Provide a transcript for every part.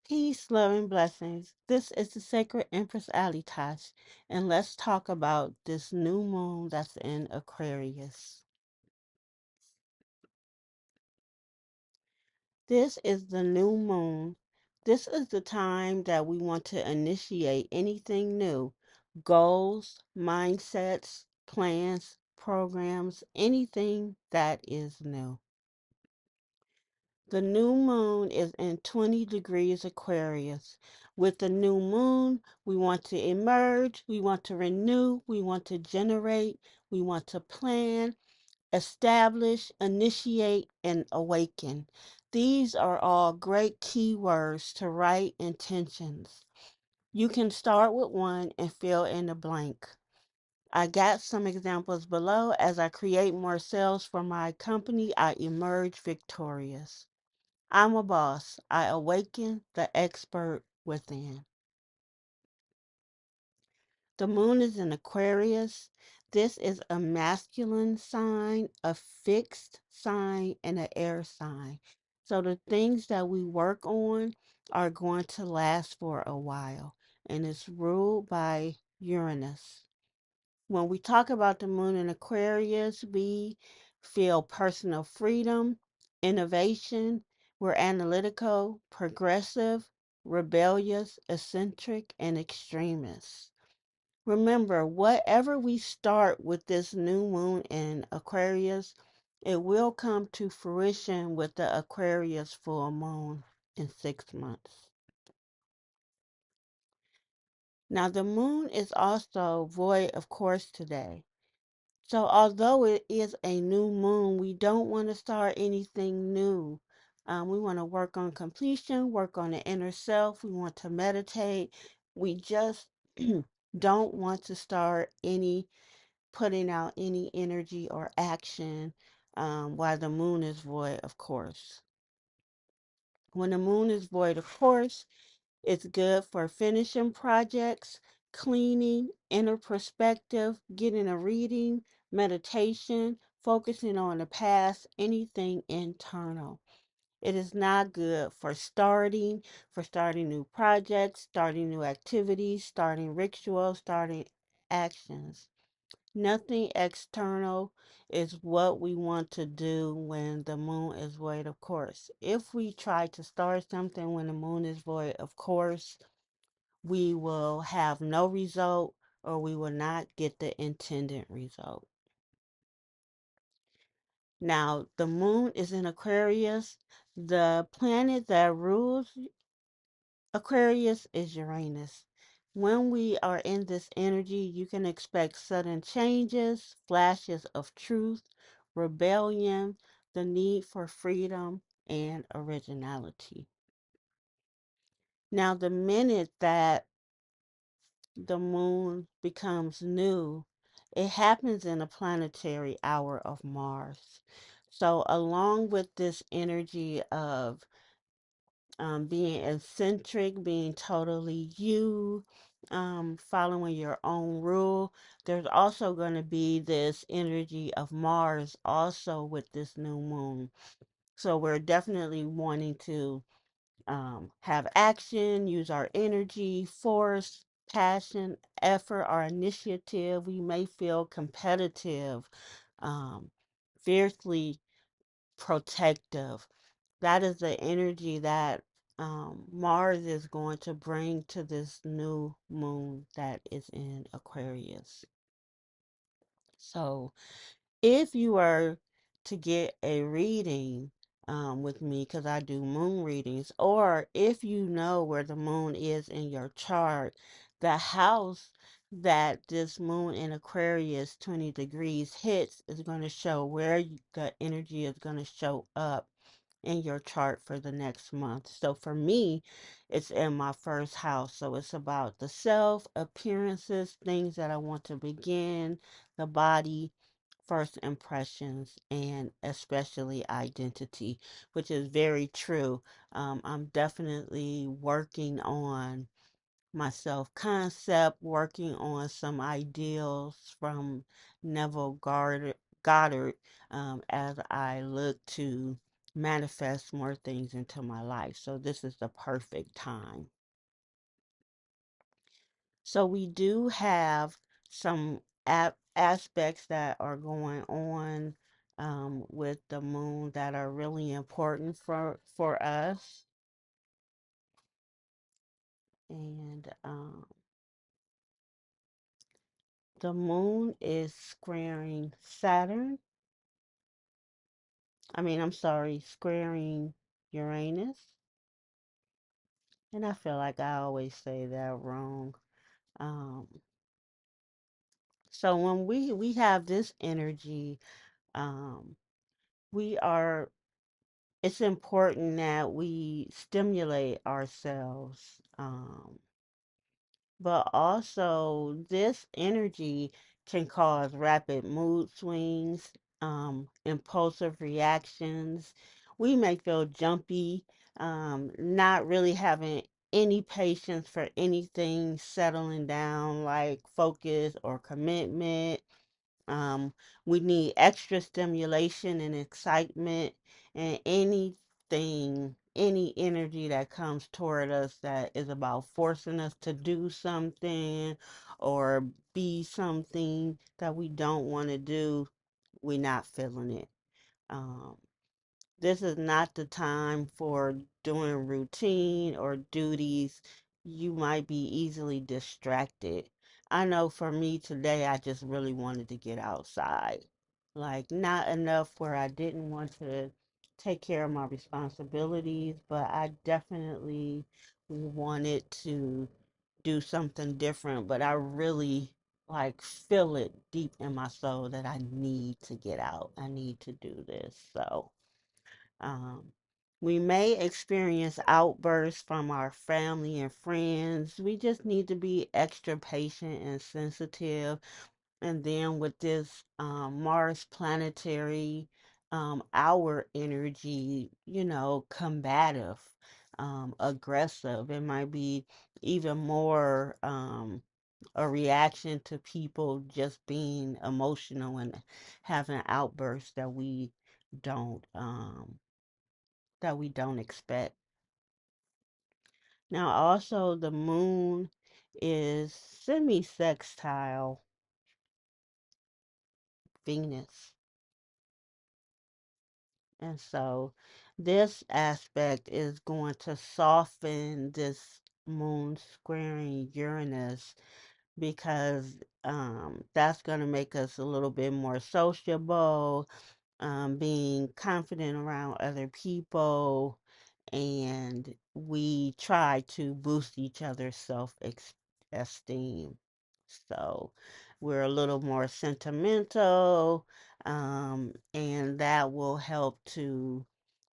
Peace, love, and blessings. This is the Sacred Empress Alitash, and let's talk about this new moon that's in Aquarius. This is the new moon. This is the time that we want to initiate anything new, goals, mindsets, plans, programs, anything that is new. The new moon is in 20 degrees Aquarius. With the new moon, we want to emerge, we want to renew, we want to generate, we want to plan, establish, initiate, and awaken. These are all great keywords to write intentions. You can start with one and fill in the blank. I got some examples below. As I create more sales for my company, I emerge victorious. I'm a boss. I awaken the expert within. The moon is in Aquarius. This is a masculine sign, a fixed sign, and an air sign. So the things that we work on are going to last for a while, and it's ruled by Uranus. When we talk about the moon in Aquarius, we feel personal freedom, innovation. We're analytical, progressive, rebellious, eccentric, and extremist. Remember, whatever we start with this new moon in Aquarius, it will come to fruition with the Aquarius full moon in 6 months. Now, the moon is also void of course today. So, although it is a new moon, we don't want to start anything new. We want to work on completion, work on the inner self. We want to meditate. We just don't want to start putting out any energy or action while the moon is void, of course. When the moon is void, of course, it's good for finishing projects, cleaning, inner perspective, getting a reading, meditation, focusing on the past, anything internal. It is not good for starting new projects, starting new activities, starting rituals, starting actions. Nothing external is what we want to do when the moon is void, of course. If we try to start something when the moon is void, of course, we will have no result or we will not get the intended result. Now, the moon is in Aquarius. The planet that rules Aquarius is Uranus. When we are in this energy, you can expect sudden changes, flashes of truth, rebellion, the need for freedom, and originality. Now, the minute that the moon becomes new, it happens in a planetary hour of Mars. So, along with this energy of being eccentric, being totally you, following your own rule. There's also going to be this energy of Mars also with this new moon. So we're definitely wanting to have action, use our energy, force, passion, effort, our initiative. We may feel competitive, um, fiercely protective. That is the energy that Mars is going to bring to this new moon that is in Aquarius. So, if you are to get a reading with me, because I do moon readings, or if you know where the moon is in your chart, the house that this moon in Aquarius 20 degrees hits is going to show where the energy is going to show up in your chart for the next month. So for me, it's in my first house. So it's about the self, appearances, things that I want to begin, the body, first impressions, and especially identity, which is very true. I'm definitely working on my self concept, working on some ideals from Neville Goddard as I look to manifest more things into my life. So this is the perfect time. So we do have some aspects that are going on with the moon that are really important for us. And the moon is squaring Saturn. I'm sorry, squaring Uranus. And I feel like I always say that wrong. Um, so when we have this energy, um, we are it's important that we stimulate ourselves. But also, this energy can cause rapid mood swings, impulsive reactions. We may feel jumpy, not really having any patience for anything settling down, like focus or commitment. Um, we need extra stimulation and excitement, and any energy that comes toward us that is about forcing us to do something or be something that we don't want to do, we're not feeling it. Um, this is not the time for doing routine or duties. You might be easily distracted. I know for me today, I just really wanted to get outside. Like, not enough where I didn't want to take care of my responsibilities, but I definitely wanted to do something different. But I really like feel it deep in my soul that I need to get out. I need to do this. So. Um, we may experience outbursts from our family and friends. We just need to be extra patient and sensitive. And then with this Mars planetary hour energy, combative, aggressive, it might be even more a reaction to people just being emotional and having outbursts don't um, that we don't expect. Now, also, the moon is semi sextile Venus. And so, this aspect is going to soften this moon squaring Uranus because that's going to make us a little bit more sociable, being confident around other people, and we try to boost each other's esteem. So we're a little more sentimental, and that will help to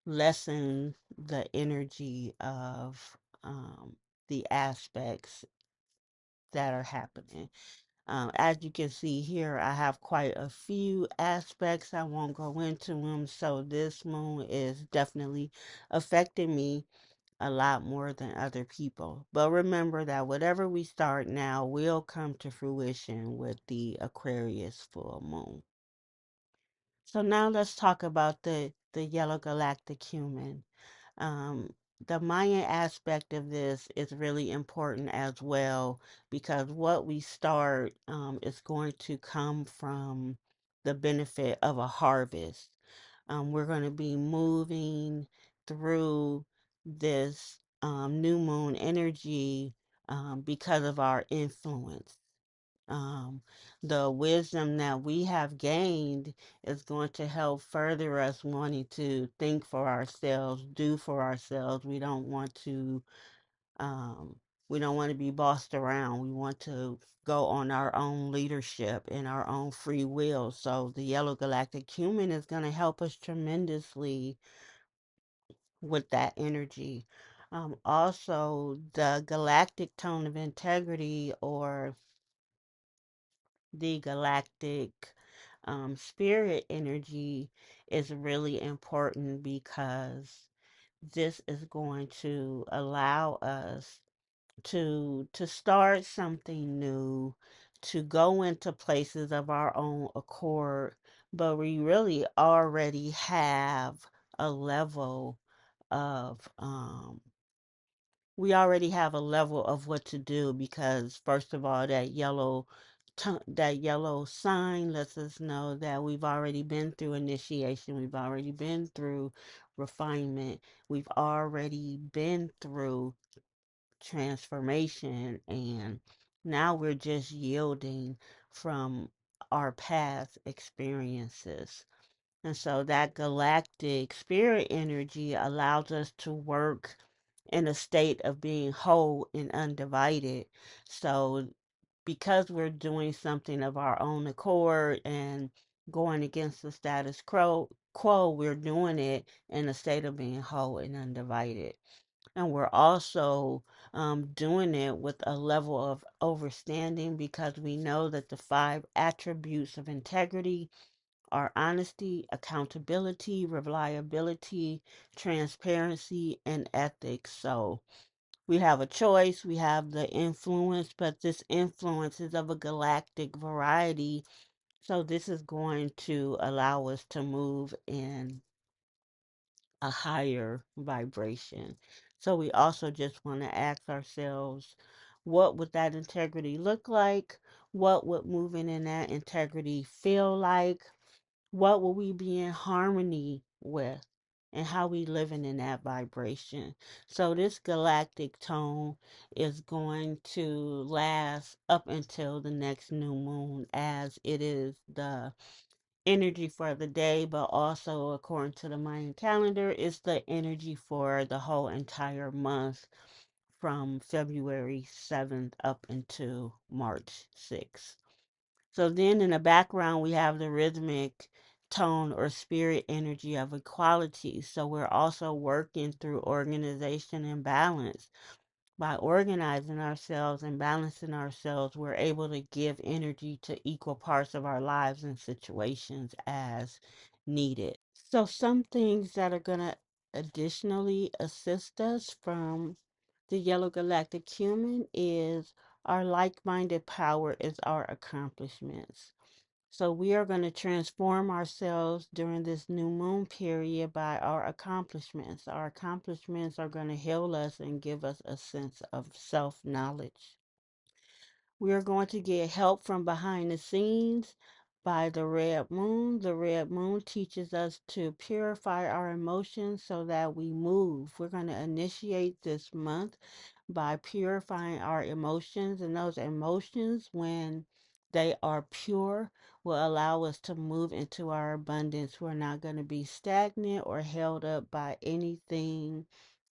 lessen the energy of the aspects that are happening. As you can see here, I have quite a few aspects. I won't go into them. So this moon is definitely affecting me a lot more than other people. But remember that whatever we start now will come to fruition with the Aquarius full moon. So now let's talk about the yellow galactic human. Um, the Mayan aspect of this is really important as well because what we start is going to come from the benefit of a harvest. We're going to be moving through this new moon energy because of our influence. Um, the wisdom that we have gained is going to help further us wanting to think for ourselves, do for ourselves. Um, we don't want to be bossed around. We want to go on our own leadership and our own free will. So the yellow galactic human is going to help us tremendously with that energy. Also, the galactic tone of integrity or the galactic spirit energy is really important because this is going to allow us to start something new, to go into places of our own accord, but we really already have a level of we already have a level of what to do because first of all that yellow sign lets us know that we've already been through initiation, we've already been through refinement, we've already been through transformation, and now we're just yielding from our past experiences. And so that galactic spirit energy allows us to work in a state of being whole and undivided. So, because we're doing something of our own accord and going against the quo, we're doing it in a state of being whole and undivided. And we're also doing it with a level of overstanding because we know that the five attributes of integrity are honesty, accountability, reliability, transparency, and ethics. So we have a choice, we have the influence, but this influence is of a galactic variety. So this is going to allow us to move in a higher vibration. So we also just want to ask ourselves, what would that integrity look like? What would moving in that integrity feel like? What will we be in harmony with? And how we living in that vibration. So this galactic tone is going to last up until the next new moon, as it is the energy for the day, but also according to the Mayan calendar, it's the energy for the whole entire month from February 7th up until March 6th. So then in the background, we have the rhythmic tone or spirit energy of equality. So we're also working through organization and balance. By organizing ourselves and balancing ourselves, we're able to give energy to equal parts of our lives and situations as needed. So, some things that are going to additionally assist us from the Yellow Galactic Human is our like minded power is our accomplishments. So, we are going to transform ourselves during this new moon period by our accomplishments. Our accomplishments are going to heal us and give us a sense of self knowledge. We are going to get help from behind the scenes by the red moon. The red moon teaches us to purify our emotions so that we move. We're going to initiate this month by purifying our emotions, and those emotions, when they are pure, will allow us to move into our abundance. We're not going to be stagnant or held up by anything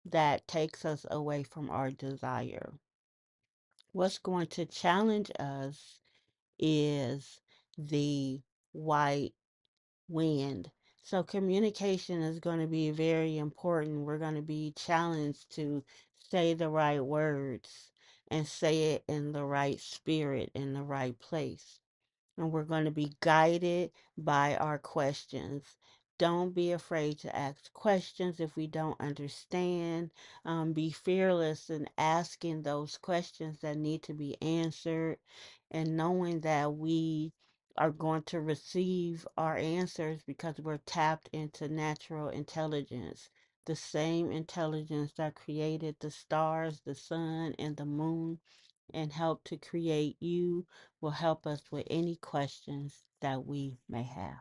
that takes us away from our desire. What's going to challenge us is the white wind. So communication is going to be very important. We're going to be challenged to say the right words and say it in the right spirit, in the right place, and we're going to be guided by our questions. Don't be afraid to ask questions if we don't understand. Be fearless in asking those questions that need to be answered, and knowing that we are going to receive our answers because we're tapped into natural intelligence. The same intelligence that created the stars, the sun, and the moon and help to create you will help us with any questions that we may have.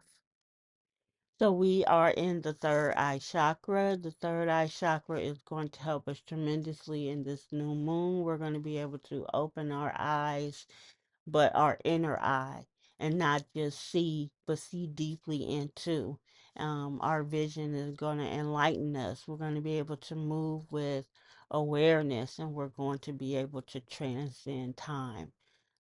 So we are in the third eye chakra. The third eye chakra is going to help us tremendously in this new moon. We're going to be able to open our eyes, but our inner eye, and not just see, but see deeply into. Our vision is going to enlighten us. We're going to be able to move with awareness, and we're going to be able to transcend time.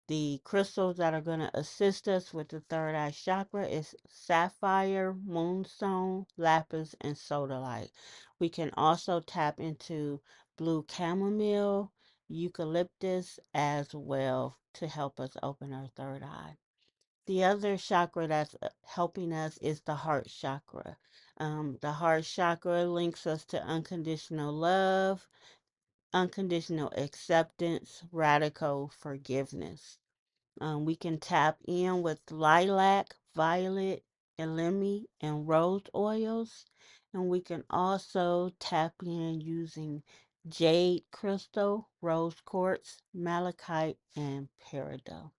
The crystals that are going to assist us with the third eye chakra is sapphire, moonstone, lapis, and sodalite. We can also tap into blue chamomile, eucalyptus as well to help us open our third eye. The other chakra that's helping us is the heart chakra. The heart chakra links us to unconditional love, unconditional acceptance, radical forgiveness. We can tap in with lilac, violet, elemi, and rose oils. And we can also tap in using jade crystal, rose quartz, malachite, and peridot.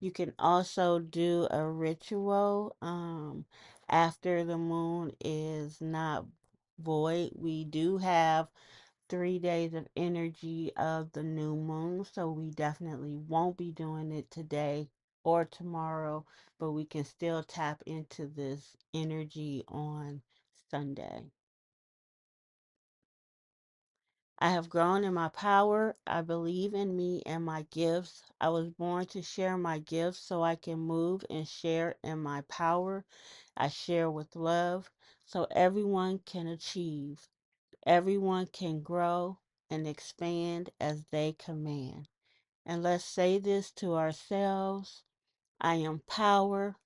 You can also do a ritual after the moon is not void. We do have 3 days of energy of the new moon, so we definitely won't be doing it today or tomorrow, but we can still tap into this energy on Sunday. I have grown in my power. I believe in me and my gifts. I was born to share my gifts so I can move and share in my power. I share with love so everyone can achieve. Everyone can grow and expand as they command. And let's say this to ourselves: I am power.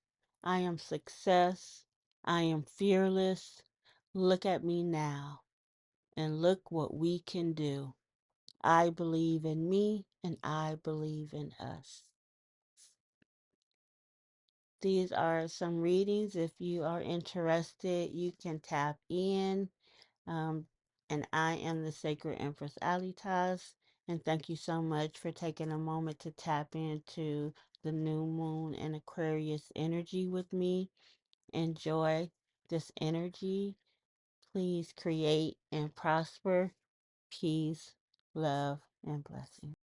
I am success. I am fearless. Look at me now and look what we can do. I believe in me and I believe in us. These are some readings. If you are interested, you can tap in. Um, and I am the Sacred Empress Alitas. And thank you so much for taking a moment to tap into the new moon and Aquarius energy with me. Enjoy this energy. Please create and prosper. Peace, love, and blessings.